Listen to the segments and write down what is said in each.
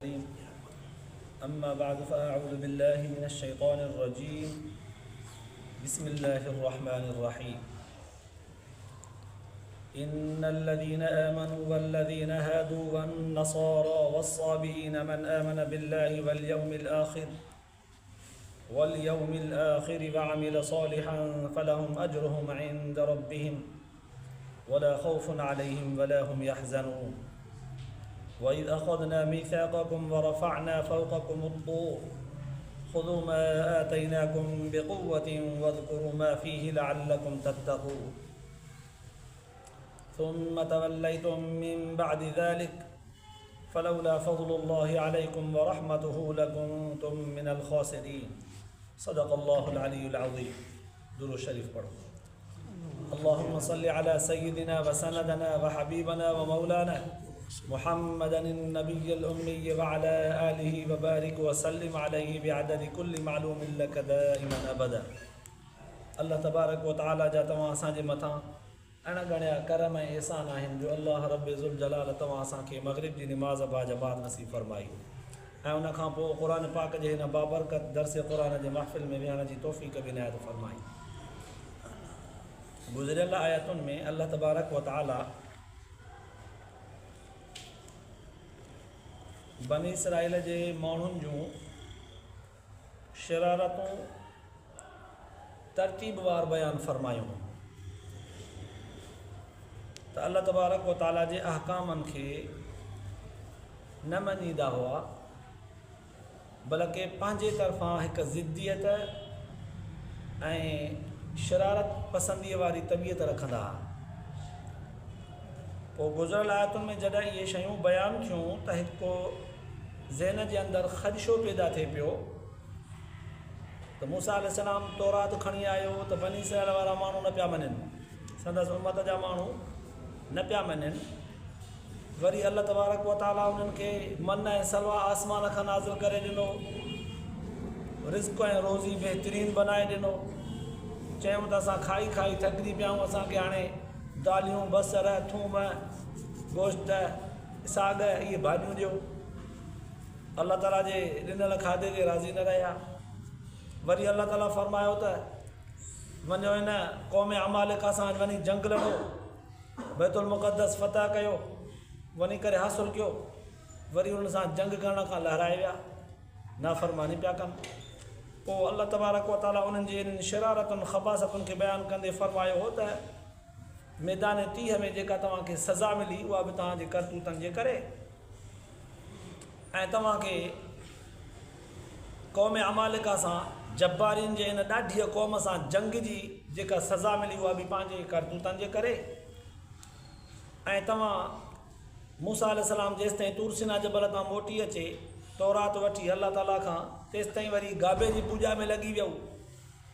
अम्मा बाद फ़अऊज़ु बिल्लाहि मिनश शैतानिर रजीम बिस्मिल्लाहिर रहमानिर रहीम इन्नल्लज़ीना आमनू वल्लज़ीना हादू वन्नसारा वस्साबीना मन आमन बिल्लाहि वल्यौमिल आखिर वअमिल सालिहन फलहुम अज्रुहुम इंद रब्बिहिम वला खौफुन अलैहिम वला हुम यहज़नून वइज़ अख़ज़ना मीसाक़कुम वरफ़अना फ़ौक़कुमुत तूर ख़ुज़ू मा आतैनाकुम बिक़ुव्वतिन वज़्कुरू मा फ़ीहि लअल्लकुम तत्तक़ून सुम्म तवल्लैतुम मिन बअदि ज़ालिक फ़लौला फ़ज़्लुल्लाहि अलैकुम वरहमतुहु लकुन्तुम मिनल ख़ासिरीन। सदक़ल्लाहुल अलियुल अज़ीम। दुरूद शरीफ पढ़ो। अल्लाहुम्मा सल्लि अला सय्यिदिना व सनदना व हबीबना व मौलाना मुहम्मदन नबिय्यिल उम्मी व अला आलिहि व बारिक व सल्लिम अलैहि बिअददि कुल्लि मालूमिन लक दाइमन अबदा। अल्लाह तबारक व तआला जा तव्हां असांजे मथां अणगणिया करम ऐं एहसान आहिनि जो अल्लाह रब्बे ज़ुल जलाल तव्हां असांखे मग़रिब जी निमाज़ बाजबात नसीब फरमाई ऐं उन खां पोइ क़ुरान पाक जे हिन बाबरकत दर्स क़ुरान जे महफ़िल में विहण जी तौफ़ीक़ बि इनायत फरमाई। गुज़िरियल आयतुनि में अल्लाह तबारक व तआला बनी इसराइल जे माण्हुनि जूं शरारतूं तरतीबवार बयानु फरमायूं त अल्लाह तबारक व तआला जे अहकामनि खे न मञींदा हुआ बल्कि पंहिंजे तरफ़ां हिकु ज़िद्दियत ऐं शरारत पसंदीअ वारी तबियत रखंदा हुआ। पोइ गुज़िरियल आयतुनि में जॾहिं इहे शयूं बयानु थियूं त हिकु ज़हन जे अंदरि ख़दशो पैदा थिए पियो त मूसा अलैहिस्सलाम तौरात खणी आयो त बनी इसराइल वारा माण्हू न पिया मञनि, संदसि उम्मत जा माण्हू न पिया मञनि। वरी अल्लाह तबारक व तआला उन्हनि खे मन ऐं सलवा आसमान खां नाज़िल करे ॾिनो, रिज़्क़ ऐं रोज़ी बहितरीनु बनाए ॾिनो। चयूं त असां खाई खाई थकिजी पिया आहियूं, असांखे हाणे दालियूं बसर थूम गोश्त साग इहे भाॼियूं ॾियो। अल्लाह ताला जे ॾिनल खाधे ते राज़ी न रहिया। वरी अल्लाह ताला फरमायो त वञो हिन क़ौम अमालिका सां वञी जंग लड़ो, बैतुल मुक़द्दस फ़तह कयो, वञी करे हासिलु कयो। वरी उन सां जंग करण खां लहराए विया, नाफ़रमानी पिया कनि। पोइ अल्लाह तबारक व तआला उन्हनि जे इन्हनि शरारतुनि ख़बासतुनि खे बयानु कंदे फरमायो हो त मैदान तीह में जेका तव्हांखे सज़ा मिली उहा बि तव्हांजे करतूतनि जे करे, ऐं तव्हांखे क़ौम अमालिका सां जब्बारिन जे इन ॾाढीअ क़ौम सां जंग जी जेका सज़ा मिली उहा बि पंहिंजे करतूतनि जे करे। ऐं तव्हां मूसा अलैहिस्सलाम जेसिताईं तूर सीना जबल तां मोटी अचे तौरात वठी अल्लाह ताला खां, तेसिताईं वरी गाबे जी पूॼा में लॻी वियो।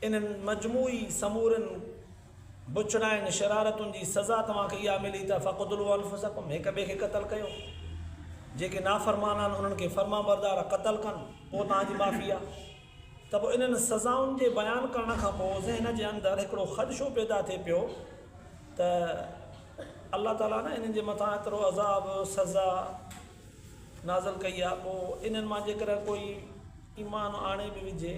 इन्हनि मजमूई समूरनि बुछड़ाइनि शरारतुनि जी सज़ा तव्हांखे इहा मिली त फ़क़्तुलू अनफुसकुम, हिक ॿिए खे क़तल कयो। जेके नाफ़रमान आहिनि उन्हनि खे फ़र्माबरदार क़तल कनि, पोइ तव्हांजी माफ़ी आहे। त पोइ इन्हनि सज़ाउनि जे बयानु करण खां पोइ ज़हन जे अंदरि हिकिड़ो ख़दशो पैदा थिए पियो त अल्लाह ताला न इन्हनि जे मथां एतिरो अज़ाब सज़ा नाज़िल कई आहे। पोइ इन्हनि मां जेकर कोई ईमान आणे बि विझे,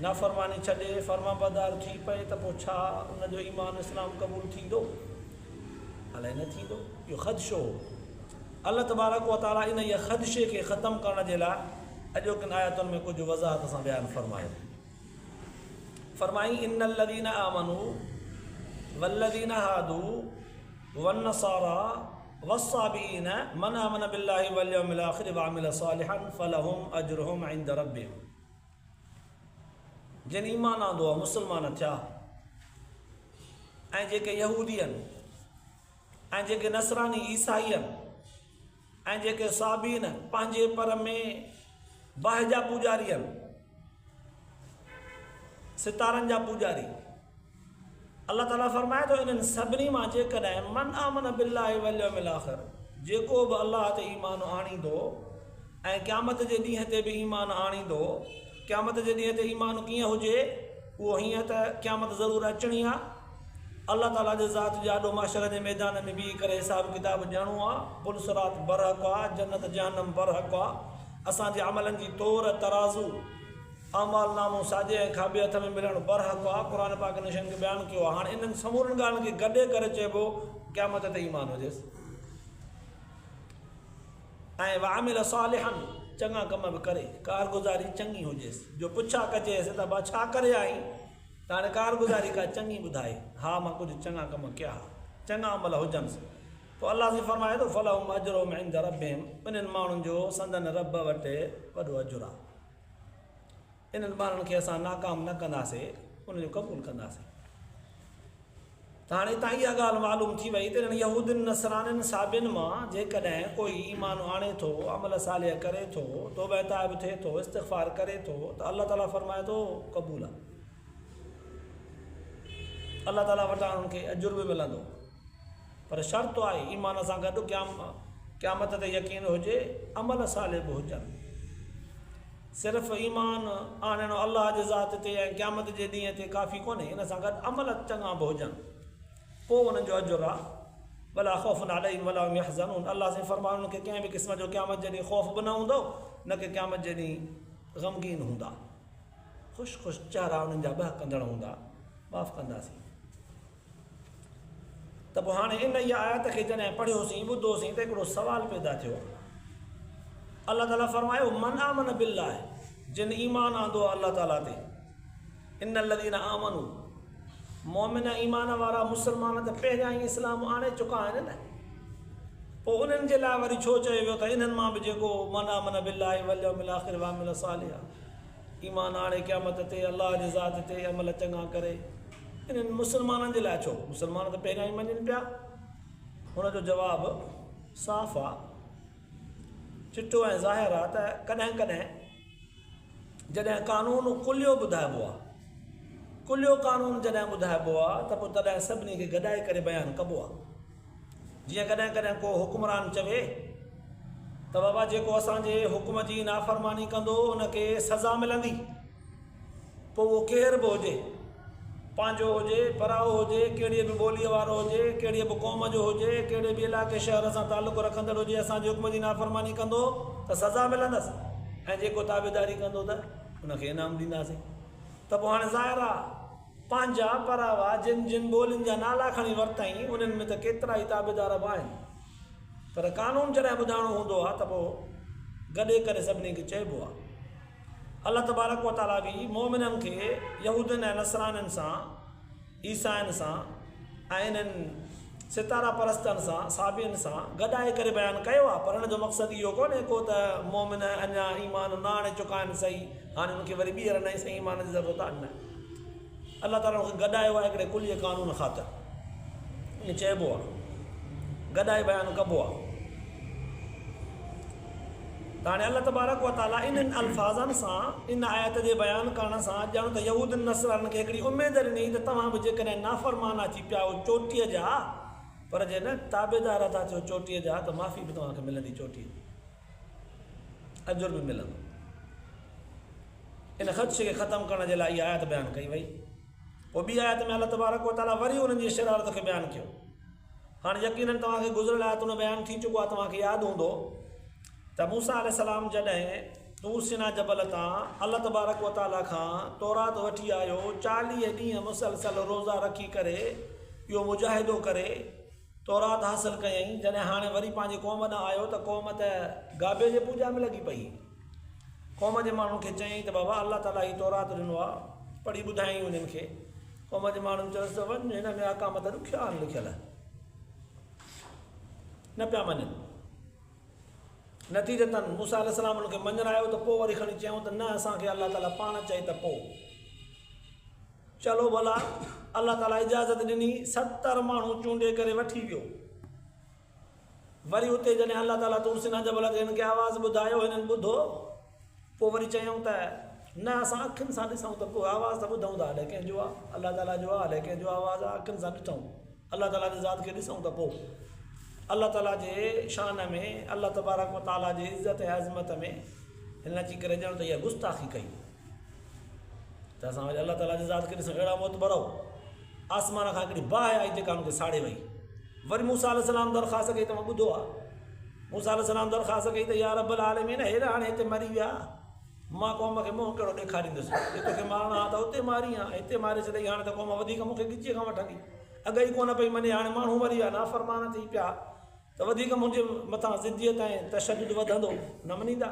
नाफ़रमानी छॾे, फ़र्माबरदार थी पए त पोइ छा उनजो ईमान इस्लाम क़बूल थींदो? अलाए न थींदो। इहो ख़दशो अल्लाह तबारक व तआला इन इहे ख़दशे खे ख़तमु करण जे लाइ अॼोकिन आयतुनि में कुझु वज़ाहत सां बयानु फरमायो। फरमाई इन्नल्लज़ीना आमनू वल्लज़ीना हादू वन्नसारा वस्साबीना मन आमन बिल्लाहि वल यौमिल आखिर वअमिल सालिहन फलहुम अज्रुहुम इंद रब्बिहिम। जिन ईमान आंदो आहे, मुस्लमान थिया, ऐं जेके यहूदी आहिनि, ऐं जेके नसरानी ईसाई आहिनि, ऐं जेके साबीन पंहिंजे पर में बाहि जा पूॼारी आहिनि, सितारनि जा पूॼारी, अल्लाह ताला फरमाए थो इन्हनि सभिनी मां जेकॾहिं मन आमन बिल्लाहि वल यौमिल आखिर, जेको बि अल्लाह ते ईमान आणींदो ऐं क़यामत जे ॾींहं ते बि ईमान आणींदो। क़यामत जे ॾींहं ते ईमान कीअं हुजे? उहो हीअं त क़यामत ज़रूरु अचणी आहे, अल्लाह ताला जे ज़ात जे आॾो माशर जे मैदान में बीह करे हिसाब किताब ॼणो आहे, पुलसरात बरहक़ आहे, जन्नत जहन्नम बरहक़ आहे। असांजे अमलनि जी तौर तराज़ू अमाल नामो साॼे ऐं खाॿे हथ में मिलणु बरहक़ आहे। क़ुर पाक इन शयुनि खे बयानु कयो आहे। हाणे इन्हनि समूरनि ॻाल्हियुनि खे गॾे करे चइबो क़यामत ते ईमान हुजेसि ऐं वामिल सालिहन, चङा कम बि करे, कारगुज़ारी चङी हुजेसि। जो पुछा कजेसि त भाउ छा करे आई, त हाणे कारगुज़ारी का चङी ॿुधाए, हा मां कुझु चङा कम कया, चङा अमल हुजनिसि। पोइ अलाह साईं फरमाए थो फलहुम अजरुहुम इंद रब्बिहिम, इन्हनि माण्हुनि जो संदन रब वटि वॾो अजुर आहे। इन्हनि माण्हुनि खे असां नाकाम न कंदासीं, उनजो क़बूलु कंदासीं। त हाणे हितां इहा ॻाल्हि मालूम थी वई त इन्हनि यहूदियुनि नसरानियुनि साबियुनि मां जेकॾहिं कोई ईमान आणे थो, अमल सालिह करे थो, तौबा ताइब थिए थो, इस्तिग़फ़ार करे थो, त अल्लाह ताला फरमाए थो क़बूल आहे। अल्लाह ताला वटां उन्हनि खे अजुर बि मिलंदो, पर शर्त आहे ईमान सां गॾु क़यामत ते यकीन हुजे, अमल सालिह बि हुजनि। सिर्फ़ु ईमान आणणो अलाह जे ज़ात ते ऐं क़यामत जे ॾींहं ते काफ़ी कोन्हे, इन सां गॾु अमल चङा बि हुजनि, पोइ उन्हनि जो अजुर आहे। वला ख़ौफ़ुन अलैहिम वला हुम यहज़नून, अल्लाह साईं फरमाए उन्हनि खे कंहिं बि क़िस्म जो क़यामत जे ॾींहुं ख़ौफ़ बि न हूंदो, न की क़यामत जे ॾींहुं ग़मगीन हूंदा। ख़ुशि ख़ुशि चेहरा उन्हनि जा ॿ कंदड़ हूंदा, माफ़ु कंदासीं। त पोइ हाणे इन इहा आयत खे जॾहिं पढ़ियोसीं, ॿुधोसीं, त हिकिड़ो सुवालु पैदा थियो। अल्लाह ताला फरमायो मन आमन बिल्लाह, जिन ईमान आंदो आहे अल्लाह ताला ते, इन लदीन आमनू, मोमिन ईमान वारा मुस्लमान त पहिरियां ई इस्लाम आणे चुका आहिनि न। पोइ उन्हनि जे लाइ वरी छो चयो वियो त इन्हनि मां बि जेको मन आमन बिल्लाह वल यौमिल आखिर व अमिल सालिह, ईमान आणे क़यामत ते अल्लाह जे ज़ात ते अमल चङा करे, इन्हनि मुस्लमाननि जे लाइ छो? मुस्लमान त पहिरियां ई मञनि पिया। हुनजो जवाबु साफ़ आहे, चिटो ऐं ज़ाहिर आहे त कॾहिं कॾहिं जॾहिं कानून कुलियो ॿुधाइबो आहे, कुलियो कानून जॾहिं ॿुधाइबो आहे त पोइ तॾहिं सभिनी खे गॾाए करे बयानु कबो आहे। जीअं कॾहिं कॾहिं को हुकुमरान चवे त बाबा जेको असांजे हुकुम जी नाफ़रमानी कंदो उनखे सज़ा मिलंदी, पोइ उहो केर बि हुजे, पंहिंजो हुजे, पराओ हुजे, कहिड़ी बि ॿोलीअ वारो हुजे, कहिड़ी बि क़ौम जो हुजे, कहिड़े बि इलाइक़े शहर सां तालुक़ु रखंदड़ हुजे, असांजे हुकुम जी नाफ़रमानी कंदो त सज़ा मिलंदसि, ऐं जेको ताबेदारी कंदो त उनखे इनाम ॾींदासीं। त पोइ हाणे ज़ाहिर आहे पंहिंजा परावा जिन जिन ॿोलियुनि जा नाला खणी वरितई, उन्हनि में त केतिरा ई ताबेदार बि आहिनि, पर कानून जॾहिं ॿुधाइणो हूंदो आहे त पोइ गॾे करे सभिनी खे चइबो आहे। अल्लाह तबारक व ताला बि मोमिननि खे यहूदियुनि ऐं नसरानियुनि सां, ईसाइनि सां ऐं इन्हनि सितारा परस्तनि सां, साबियुनि सां गॾाए करे बयानु कयो आहे, पर हुनजो मक़सदु इहो कोन्हे को त मोमिन अञा ईमान न आणे चुका आहिनि सही, हाणे हुनखे वरी ॿीहर नई सही ईमान जी ज़रूरत आहे। न, अल्लाह ताला हुनखे गॾायो आहे हिकिड़े कुलीअ कानून ख़ातिर, ईअं चइबो आहे, गॾाए बयानु कबो आहे। त हाणे अल्लाह तबारक व ताला इन्हनि अल्फाज़नि सां, इन आयत जे बयानु करण सां ॼण त यहूदियुनि नसरानियुनि खे हिकिड़ी उमेदु ॾिनी त तव्हां बि जेकॾहिं नाफ़रमाना थी पिया हो चोटीअ जा, पर जे न ताबेदार था थियो चोटीअ जा, त माफ़ी बि तव्हांखे मिलंदी, चोटीअ अजुर बि मिलंदो। इन ख़दशे खे ख़तमु करण जे लाइ इहा आयत बयानु कई वई। पोइ ॿी आयत में अल्लाह तबारक व ताला वरी उन्हनि जी शरारत खे बयानु कयो। हाणे यकीननि तव्हांखे गुज़िरियल आयत में बयानु थी चुको आहे, तव्हांखे यादि हूंदो त मूसा अलैहिस्सलाम जॾहिं तूर सीना जबल तां अल्लाह तबारक व ताला खां तौरात वठी आयो, 40 ॾींहं मुसलसल रोज़ा रखी करे इहो मुजाहिदो करे तौरात हासिलु कयईं। जॾहिं हाणे वरी पंहिंजी क़ौम ॾांहुं आयो त क़ौम त गाबे जे पूॼा में लॻी पई। क़ौम जे माण्हुनि खे चयईं त बाबा अल्लाह ताला ही तौरात ॾिनो आहे, पढ़ी ॿुधाईं उन्हनि खे। क़ौम जे माण्हुनि चयोसि त वञ, हिन में अकाम त ॾुखिया आहिनि लिखियल, न पिया मञनि। नतीजतन मूसा अलैहिस्सलाम उनखे मञरायो त पोइ वरी खणी चयूं त न, असांखे अल्लाह ताला पाण चई त पोइ चलो भला। अल्लाह ताला इजाज़त ॾिनी, 70 माण्हू चूंडे करे वठी वियो। वरी उते जॾहिं अल्लाह ताला तूर सीना जबल ते हिनखे आवाज़ु ॿुधायो, हिननि ॿुधो, पोइ वरी चयूं त न असां अखियुनि सां ॾिसूं त पोइ आवाज़ु त ॿुधूं था, अलाए कंहिंजो आहे, अल्लाह ताला जो आहे, अलाए कंहिंजो आवाज़ु आहे, अखियुनि सां ॾिसूं, अल्लाह ताला जी ज़ात खे ॾिसूं त पोइ अल्लाह ताला जे शान में, अल्लाह तबारक व ताला जी इज़त ऐं अज़मत में हिन अची करे ॼण त इहा गुस्ताखी कई त असां वरी अल्लाह ताला जी ज़ात खे ॾिसूं। अहिड़ा मोतबरो आसमान खां हिकिड़ी बाहि आई जेका हुनखे साड़े वई। वरी मूसा अलैहिस्सलाम दरख़्वास्त कई, तव्हां ॿुधो आहे, मूसा अलैहिस्सलाम दरख़्वास्त कई त या रब्बुल आलमीन हेॾा हाणे हिते मरी विया, मां क़ौम खे मुंहुं कहिड़ो ॾेखारींदुसि, जे तोखे मारणा हा त हुते मारी आहे, हिते मारे छॾई, हाणे त क़ौम वधीक मूंखे गिचे खां वठंदी, अॻ ई कोन पई मञे, हाणे माण्हू मरी विया, नाफ़रमान थी पिया, त वधीक मुंहिंजे मथां ज़िद्दियत ऐं तशद्दुद वधंदो, न मञींदा।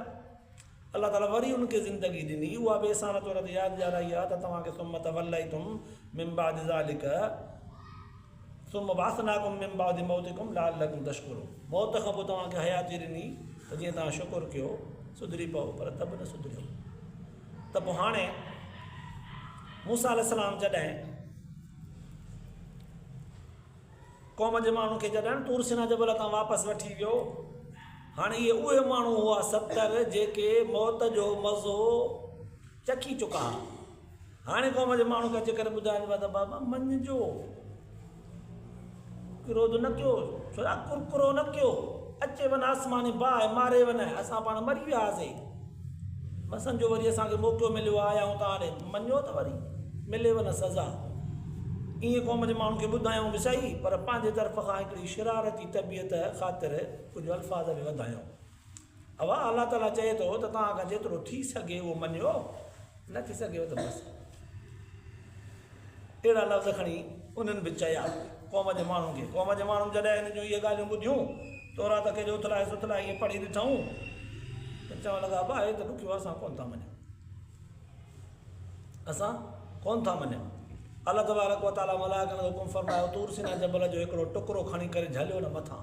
अलाह ताला वरी उनखे ज़िंदगी ॾिनी, उहा बि असां तौर ते यादि ॾियाराई आहे त तव्हांखे सुम्म तवल्लैतुम मिन बादि ज़ालिक सुम्म बअसनाकुम मिन बादि मौतिकुम लअल्लकुम तशकुरून। मौत खां पोइ तव्हांखे हयाती ॾिनी त जीअं तव्हां शुकुर कयो, सुधरी पओ, पर त बि न सुधरियो। त पोइ हाणे मूसा अलैहिस्सलाम जॾहिं क़ौम जे माण्हू खे जॾहिं तूर सीना जबल तां वापसि वठी वियो, हाणे इहे उहे माण्हू हुआ 70 जेके मौत जो मज़ो चखी चुका। हाणे क़ौम जे माण्हू खे अची करे ॿुधाइनि पिया त बाबा मञिजो, क्रोध न कयो, छो कुरकुरो न कयो, अचे वञ आसमानी बाहि मारे वञ, असां पाण मरी विया हुआसीं, मसनि जो वरी असांखे मौक़ो मिलियो आहे, आया आहियूं तव्हां ॾे, मञो त वरी मिले वञ सज़ा। ईअं क़ौम जे माण्हुनि खे ॿुधायूं बि सही, पर पंहिंजे तरफ़ खां हिकिड़ी शरारती तबियत ख़ातिर कुझु अल्फाज़ बि वधायूं। अवा अलाह ताला चए थो त तव्हां खां जेतिरो थी सघे उहो मञियो, न थी सघेव त बसि। अहिड़ा लफ़्ज़ खणी उन्हनि बि चया क़ौम जे माण्हुनि खे। क़ौम जे माण्हुनि जॾहिं हिन जूं इहे ॻाल्हियूं ॿुधियूं, तौरात खे जो उथलाए सुथलाए इहे पढ़ी ॾिठूं, त चवणु लॻा भाउ हे त ॾुखियो, असां कोन था मञूं, असां कोन था मञूं। अलाह तबारक व तआला मलाइकनि खे हुकुम फरमायो, तूर सीना जबल जो हिकिड़ो टुकड़ो खणी करे झलियो न मथां,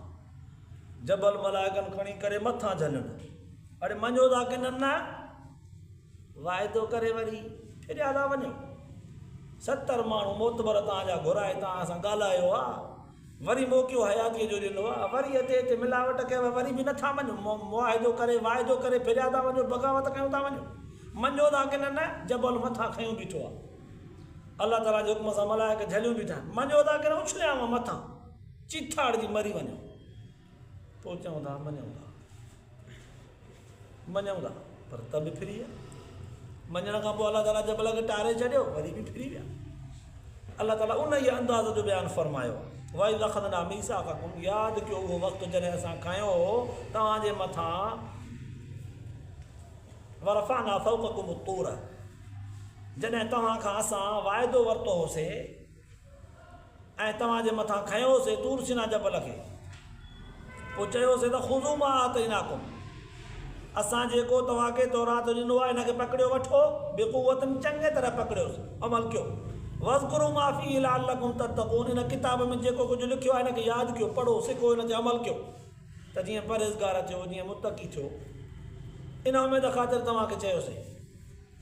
जबल मलाइकनि खणी करे मथां झलियो न। अड़े मञो था की न, वाइदो करे वरी फिरिया था वञो। 70 माण्हू मोतबर तव्हांजा घुराए तव्हां सां ॻाल्हायो आहे, वरी मौक़ियो हयातीअ जो ॾिनो आहे, वरी हिते मिलावट कयव, वरी बि नथा वञो, मुआइदो करे वाइदो करे फिरिया था वञो, बग़ावत कयूं था वञो। मञो था की न, जबल मथां खयूं बीठो आहे, अलाह ताला जे हुकुम सां मलाइक झलियूं बीठा आहिनि, मञो था की न उछलियांव मथां चिथाड़ जी मरी वञो। पोइ चऊं था मञूं था, पर त बि फिरी विया। मञण खां पोइ अलाह ताला जबल खे टारे छॾियो, वरी बि फिरी विया। अलाह ताला उन ई अंदाज़ जो बयानु फरमायो, वई लखदना मीसाकुम, यादि कयो उहो वक़्तु जॾहिं असां खयो तव्हांजे मथां, वरफ़अना फ़ौक़कुम तूर, जॾहिं तव्हां खां असां वाइदो वरितो होसीं ऐं तव्हांजे मथां खयोसीं तूर सीना जबल खे, पोइ चयोसीं त ख़ुज़ू मा आतैनाकुम, असां जेको तव्हांखे तौरात ॾिनो आहे हिनखे पकड़ियो वठो, बेक़ुवतनि चङे तरह पकड़ियोसि, अमल कयो। वज़्कुरू मा फ़ीहि लअल्लकुम तत्तक़ून, हिन किताब में जेको कुझु लिखियो आहे हिनखे यादि कयो, पढ़ो, सिखो, हिन ते अमल कयो, त जीअं परहेज़गार थियो, जीअं मुतक़ी थियो। इन उमेद ख़ातिर तव्हांखे चयोसीं।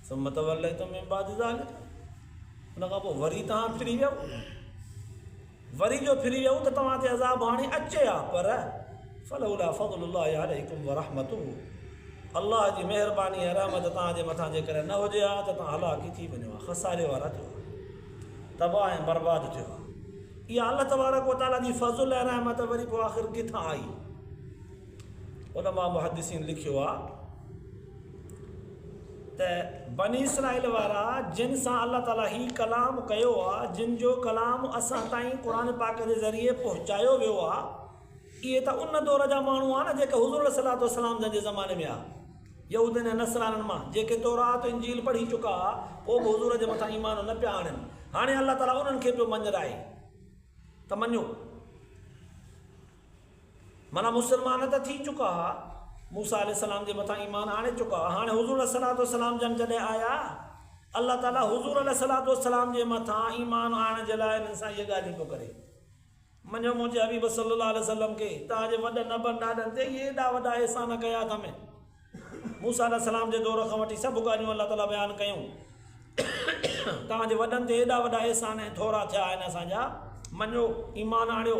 सुम्म तवल्लैतुम मिन बादि ज़ालिक, उन खां पोइ वरी तव्हां फिरी वियो, वरी जो फिरी वियो त तव्हां ते अज़ाब हाणे अचे हा, पर फलौला फ़ज़्लुल्लाहि अलैकुम व रहमतुहु, अल्लाह जी महिरबानी ऐं रहमत तव्हांजे मथां जेकॾहिं न हुजे हा त तव्हां हलाकी थी वञो हा, खसारे वारा थियो हा, तबाह ऐं बर्बाद थियो हा। इहा अल्लाह तबारक व तआला जी फज़ुल ऐं रहमत वरी पोइ आख़िर किथां आई? उलमा मुहद्दिसीन लिखियो आहे त बनी इसराइल वारा जिन सां अल्लाह ताला ही कलाम कयो आहे, जिन जो कलाम असां ताईं क़ुर पाक जे ज़रिए पहुचायो वियो आहे, इहे त उन दौर जा माण्हू आहे न जेके हुज़ूर सल्लल्लाहु अलैहि वसल्लम जे ज़माने में आहे, यहूदनि ऐं नसराननि मां जेके तौरात इंजील पढ़ी चुका, पोइ बि हुज़ूर जे मथां ईमान न पिया आणनि। हाणे अल्लाह ताला उन्हनि खे पियो मंझराए त मञो, माना मुस्लमान त थी चुका, मूसा अलैहिस्सलाम जे मथां ईमान आणे चुका। हाणे हुज़ूर सल्लल्लाहु अलैहि वसल्लम जन जॾहिं आया, अल्लाह ताला हुज़ूर सल्लल्लाहु अलैहि वसल्लम जे मथां ईमान आणण जे लाइ हिननि सां इहे ॻाल्हियूं पियो करे। मञो मुंहिंजे हबीब सल्लल्लाहु अलैहि वसल्लम खे तव्हांजे वॾनि अबनि ॾाॾनि ते इहे एॾा वॾा अहसान कया अथमें। मूसा अलैहिस्सलाम जे दौर खां वठी सभु ॻाल्हियूं अल्लाह ताला बयानु कयूं, तव्हांजे वॾनि ते एॾा वॾा अहसान ऐं थोरा थिया आहिनि असांजा, मञो, ईमान आणियो,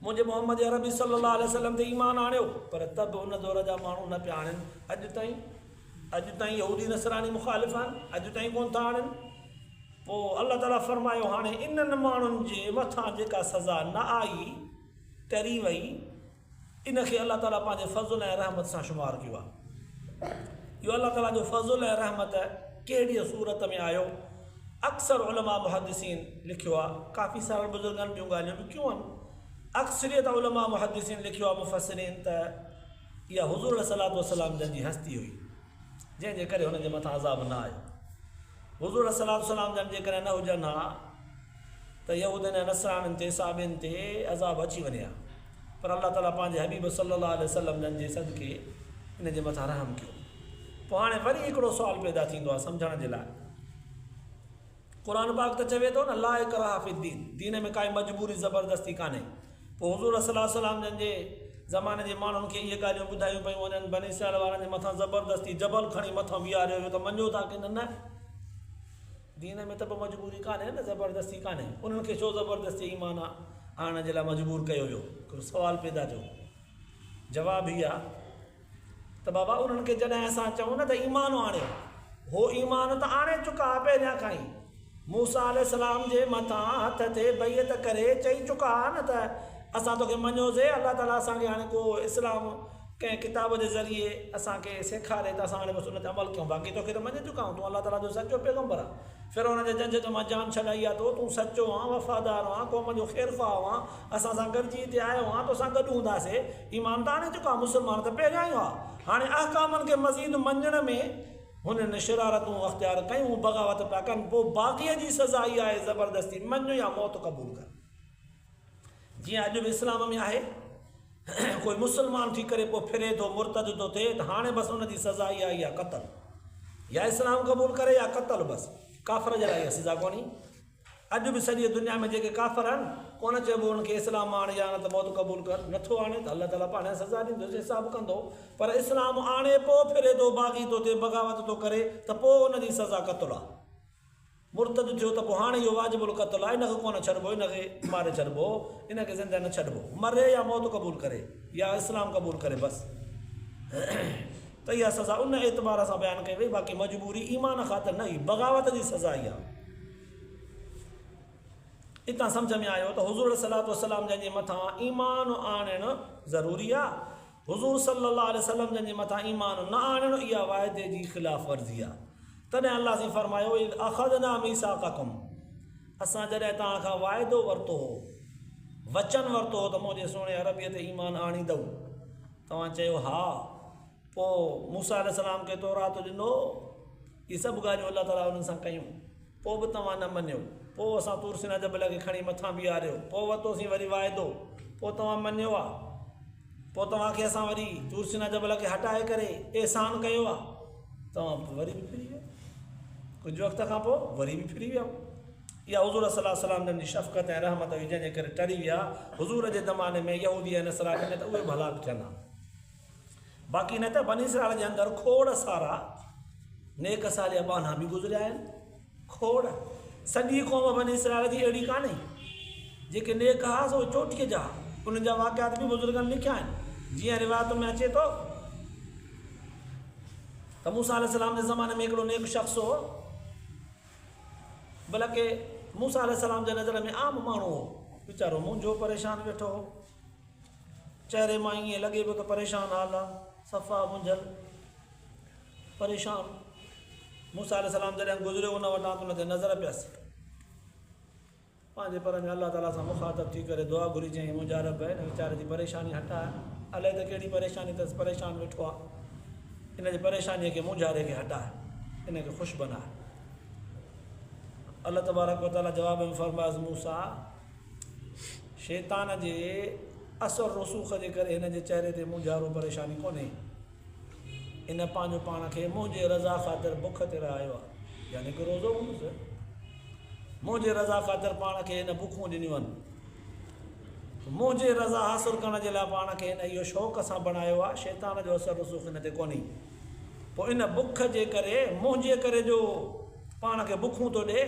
मुंहिंजे मोहम्मद अरबी सल्लल्लाहु अलैहि वसल्लम ते ईमान आणियो, पर त बि उन दौर जा माण्हू न पिया आणनि। अॼु ताईं यहूदी नसरानी मुखालिफ़ आहिनि, अॼु ताईं कोन था आणनि। पोइ अल्लाह ताला फरमायो हाणे इन्हनि माण्हुनि जे मथां जेका सज़ा न आई, टरी वई, इनखे अल्लाह ताला पंहिंजे फज़ुल ऐं रहमत सां शुमार कयो आहे। इहो अल्लाह ताला जो फज़ुल ऐं रहमत कहिड़ी सूरत में आयो? अक्सर उलमा मुहद्दिसीन लिखियो आहे, काफ़ी सारा बुज़ुर्गनि ॿियूं ॻाल्हियूं बि क्यों आहिनि, अक्सरियत उलमा मुहद्दिसीन लिखियो आहे मुफ़सिरीन त इहा हुज़ूर सलातो वसलाम जन जी हस्ती हुई, जंहिंजे करे हुनजे मथां अज़ाब न आयो। हुज़ूर सलातो वसलाम जन जे करे न हुजनि हा त यहूदनि ऐं नसराणियुनि ते साबियुनि ते अज़ाब अची वञे हा, पर अल्लाह ताला पंहिंजे हबीब सल्लल्लाहु अलैहि वसल्लम जन जे सदके इन जे मथां रहम कयो। पोइ हाणे वरी हिकिड़ो सुवालु पैदा थींदो आहे सम्झण जे लाइ। क़ुरान पाक त चवे थो न ला इकराह फिद्दीन, दीन में काई मजबूरी ज़बरदस्ती कान्हे। पोइ हुज़ूर सल्लल्लाहु अलैहि वसल्लम जन जे ज़माने जे माण्हुनि खे इहे ॻाल्हियूं ॿुधायूं पियूं वञनि, बनी इसराईल वारनि जे मथां ज़बरदस्ती जबल खणी मथां बीहारियो हुयो त मञो था की न? दीन में त पोइ मजबूरी कान्हे न, ज़बरदस्ती कान्हे। उन्हनि खे छो ज़बरदस्ती ईमान आणण जे लाइ मजबूर कयो हुयो? हिकिड़ो सुवालु पैदा थियो। जवाबु हीअ आहे त बाबा उन्हनि खे जॾहिं असां चऊं न त ईमान आणियो, हो ईमान त आणे चुका पहिरियां खां ई। मूसा अलैहिस्सलाम जे मथां हथ ते बैत करे चई चुका न त असां तोखे मञोसीं, अलाह ताला असांखे हाणे को इस्लाम कंहिं किताब जे ज़रिए असांखे सेखारे त असां हाणे बसि उन ते अमल कयूं, बाक़ी तोखे त मञे चुका आहियूं, तूं अलाह ताला जो सचो पैगंबर आहे। फिर हुनजे जंज ते मां जान छॾाई आहे, तूं सचो आहे, वफ़ादार आहे, क़ौम जो ख़ैरख़्वाह आहे, असां सां गॾिजी हिते आयो आहे, तोसां गॾु हूंदासीं। ईमान त आणे चुका, मुस्लमान त पहिरियां ई आहे। हाणे अहकामनि खे मज़ीद मञण में हुननि शरारतूं अख़्तियार कयूं, बग़ावत पिया कनि, पोइ बाक़ीअ जी सज़ा इहा आहे ज़बरदस्ती, मञ या मौत क़बूल कर। जीअं अॼु बि इस्लाम में आहे, कोई मुस्लमान थी करे पोइ फिरे थो, मुर्तद थो थिए, त हाणे बसि हुनजी सज़ा इहा आहे, क़तल, या इस्लाम क़बूल करे या क़तल, बसि काफ़िर जे लाइ इहा सज़ा कोन्हे। अॼु बि सॼी दुनिया में जेके काफ़िर आहिनि, कोन चइबो हुनखे इस्लाम आणे या न त मौत क़बूल कर, नथो आणे त अल्लाह ताला पाण सज़ा ॾींदुसि, हिसाबु कंदो। पर इस्लाम आणे पोइ फिरे थो, बाग़ी थो थिए, बग़ावत थो करे, त पोइ हुनजी सज़ा क़तल आहे। मुर्तद थियो त पोइ हाणे इहो वाजिबुल क़तल आहे, इनखे कोन छॾिबो, इनखे मारे छॾिबो, इनखे ज़िंदा न छॾिबो, मरे या मौत क़बूल करे या इस्लाम क़बूल करे, बसि। त इहा सज़ा उन एतबार सां बयानु कई वई, बाक़ी मजबूरी ईमान ख़ातिर न हुई, बग़ावत जी सज़ा इहा। हितां सम्झ में आयो त हुज़ूर सलातो वसलाम जंहिंजे मथां ईमान आणणु ज़रूरी आहे, हुज़ूर सल्लल्लाहु अलैहि वसल्लम जंहिंजे मथां ईमान न आणणु इहा वाइदे जी ख़िलाफ़ वर्ज़ी आहे। तॾहिं अल्लाह साईं फरमायो अख़ज़ना मीसाक़कुम, असां जॾहिं तव्हां खां वाइदो वरितो हो, वचन वरितो हो त मुंहिंजे सुहिणे अरबीअ ते ईमान आणींदव, तव्हां चयो हा। पोइ मूसा अलैहिस्सलाम खे तौरात ॾिनो, इहे सभु ॻाल्हियूं अल्लाह ताला उन्हनि सां कयूं, पोइ बि तव्हां न मञियो। पोइ असां तूर सीना जबल खे खणी मथां बीहारियो, पोइ वरितोसीं वरी वाइदो, पोइ तव्हां मञियो आहे, पोइ तव्हांखे असां वरी तूर सीना जबल खे हटाए करे एहसान कयो आहे, तव्हां वरी बि फिरी विया, कुझु वक़्त खां पोइ वरी बि फिरी विया। इहा हुज़ूर सल्लल्लाहु अलैहि वसल्लम जी शफ़क़त ऐं रहमत हुई, जंहिंजे करे टरी विया। हुज़ूर जे ज़माने में यहूदी ऐं नसरानी में त उहे भलाक थियनि, बाक़ी न त बनी इसराईल जे अंदरि खोड़ सारा नेक सालिया बाना बि गुज़रिया आहिनि। खोड़ सॼी क़ौम बनी इसराईल जी अहिड़ी कान्हे, जेके नेक हा सो चोटीअ जा, उन्हनि जा वाक़ियात बि बुज़ुर्गनि लिखिया आहिनि। जीअं रिवायत में अचे थो त मूसा अलैहिस्सलाम जे ज़माने में हिकिड़ो नेक शख़्स हो, बल्कि मूसा अलैहिस्सलाम जे नज़र में आम माण्हू हो, वीचारो मुंहिंजो परेशान वेठो हो, चहिरे मां ईअं लॻे पियो त परेशान हाल आहे, सफ़ा मुंझल परेशान। मूसा अलैहिस्सलाम जॾहिं गुज़रियो उन वटां त उन ते नज़र पियसि, पंहिंजे पर में अल्लाह ताला सां मुखातब थी करे दुआ घुरी, चई मुंहिंजा रब हिन वीचारे जी परेशानी हटाए, अलाए त कहिड़ी परेशानी अथसि, परेशान वेठो आहे, इन जी परेशानीअ खे मुंझारे खे हटाए, इनखे ख़ुशि बनाए। अल्लाह तबारक व तआला जवाब में फरमायसि, मूसा शैतान जे असर रसूख़ जे करे हिन जे चहिरे ते मुंझारो परेशानी कोन्हे, इन पंहिंजो पाण खे मुंहिंजे रज़ा ख़ातिर बुख ते रहायो आहे, यानी कि रोज़ो हूंदुसि, मुंहिंजे रज़ा ख़ातिर पाण खे हिन बुखूं ॾिनियूं आहिनि, मुंहिंजे रज़ा हासिलु करण जे लाइ पाण खे हिन इहो शौक़ु सां बणायो आहे। शैतान जो असर रसूख़ हिन ते कोन्हे। पोइ इन बुख जे करे, मुंहिंजे करे जो पाण खे बुखूं थो ॾिए,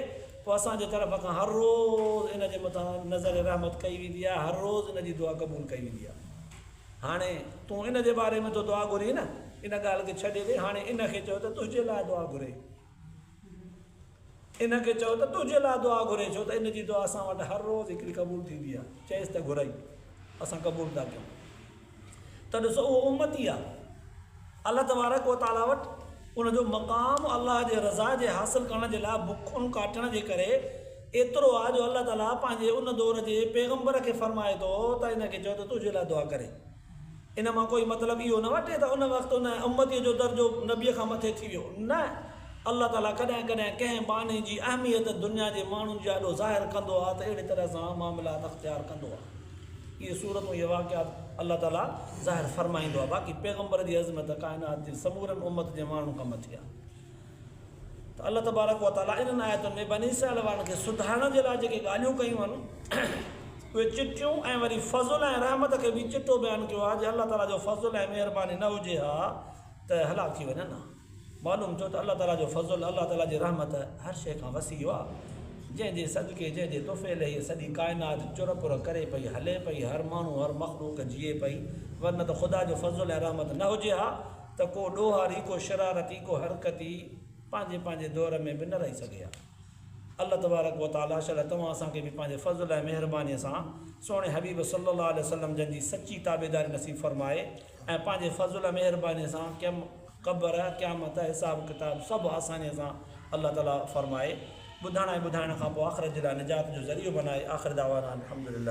पोइ असांजे तरफ़ खां हर रोज़ु इन जे मथां नज़र रहमत कई वेंदी आहे, हर रोज़ु इन जी दुआ क़बूल कई वेंदी आहे। हाणे तूं इन जे बारे में तो दुआ घुरी न, इन ॻाल्हि खे छॾे ॾे, हाणे इनखे चओ त तुंहिंजे लाइ दुआ घुरे, इनखे चओ त तुंहिंजे लाइ दुआ घुरे, छो त इन जी दुआ असां वटि हर रोज़ु हिकिड़ी क़बूल थींदी आहे, चएसि त घुराई असां क़बूल था कयूं। त ॾिसो उहो उम्मती आहे, अल्लाह तबारक व तआला वटि उनजो मक़ाम अल्लाह जे रज़ा जे हासिल करण जे लाइ बुखुनि काटण जे करे एतिरो आहे जो अल्लाह ताला पंहिंजे उन दौर जे पैगम्बर खे फरमाए थो त हिनखे चओ त तुंहिंजे लाइ दुआ करे। इन मां कोई मतिलबु इहो न वठे त उन वक़्तु उन उम्मतीअ जो दर्जो नबीअ खां मथे थी वियो। न, अल्लाह ताला कॾहिं कॾहिं कंहिं बाने जी अहमियत दुनिया जे माण्हुनि जे ॾाढो ज़ाहिर कंदो आहे त अहिड़ी तरह सां मामलात अख़्तियार कंदो आहे। इहे सूरतूं इहे वाक़ियात अल्लाह ताला ज़ाहिर फरमाईंदो आहे। बाक़ी पैगम्बर जी अज़मत काइनात जे समूरनि उम्मत जे माण्हुनि खां मथे आहे। त अल्लाह तबारक व तआला इन्हनि आयतुनि में बनी इसराईल वारनि खे सुधारण जे लाइ जेके ॻाल्हियूं कयूं आहिनि उहे चिटियूं ऐं वरी फज़ुल ऐं रहमत खे बि चिटो बयानु कयो आहे। जे अल्लाह ताला जो फज़ुल ऐं महिरबानी न हुजे हा त हलाक थी वञनि हा। मालूम थियो त अल्लाह ताला जो फज़ुल, अल्लाह ताला जी रहमत हर शइ खां वसी आहे। जंहिंजे सदके, जंहिंजे तुफ़ैल हीअ सॼी काइनात चुर पुर करे पई, हले पई, हर माण्हू हर मख़लूक जीए पई। वरन त ख़ुदा जो फज़ुल ऐं रहमत न हुजे हा त को ॾोहारी, को शरारती, को हरकती पंहिंजे पंहिंजे दौर में बि न रही सघे हा। अल्लाह तबारक व तआला शायदि तव्हां असांखे बि पंहिंजे फज़ुल ऐं महिरबानीअ सां सोणे हबीब सल्लल्लाहु अलैहि वसल्लम जंहिंजी सची ताबेदारी नसीब फरमाए ऐं पंहिंजे फज़ुल ऐं महिरबानीअ सां क़ब्र, क़यामत, हिसाब किताब सभु आसानीअ सां अल्लाह ताला फरमाए। ॿुधण ऐं ॿुधाइण खां पोइ आख़िरत जे लाइ निजात जो ज़रियो बनाए। आख़िर दावाना अल्हम्दुलिल्लाह।